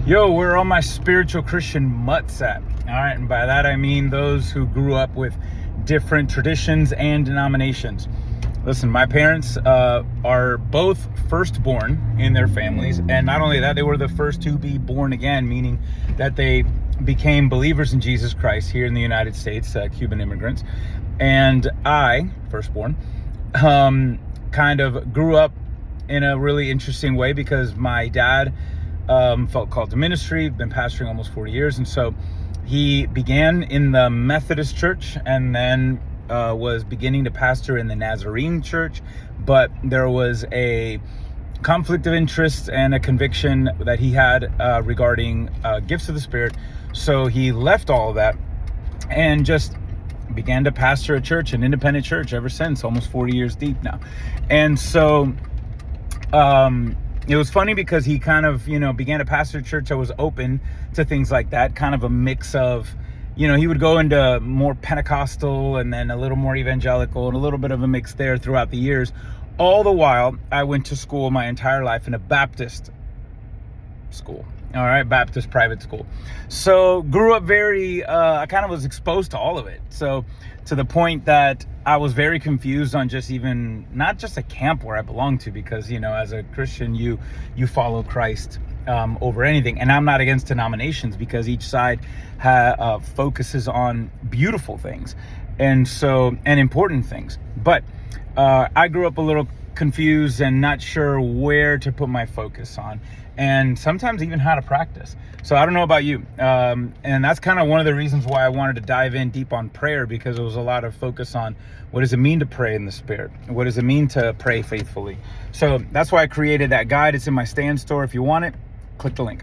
Yo, where are all my spiritual Christian mutts at? All right, and by that I mean those who grew up with different traditions and denominations. Listen, my parents are both firstborn in their families, and not only that, they were the first to be born again, meaning that they became believers in Jesus Christ here in the United States, Cuban immigrants. And I, firstborn, kind of grew up in a really interesting way because my dad felt called to ministry, been pastoring almost 40 years. And so he began in the Methodist church and then was beginning to pastor in the Nazarene church. But there was a conflict of interest and a conviction that he had regarding gifts of the Spirit. So he left all of that and just began to pastor a church, an independent church, ever since, almost 40 years deep now. And so it was funny because he kind of, began to pastor a church that was open to things like that, kind of a mix of, he would go into more Pentecostal and then a little more evangelical and a little bit of a mix there throughout the years. All the while, I went to school my entire life in a Baptist school. All right, Baptist private school. So grew up I kind of was exposed to all of it. So to the point that I was very confused on not just a camp where I belonged to, because, as a Christian, you follow Christ over anything. And I'm not against denominations because each side focuses on beautiful things and important things. But I grew up a little confused and not sure where to put my focus on, and sometimes even how to practice. So I don't know about you. And that's kind of one of the reasons why I wanted to dive in deep on prayer, because it was a lot of focus on what does it mean to pray in the Spirit? What does it mean to pray faithfully? So that's why I created that guide. It's in my Stand store. If you want it, click the link.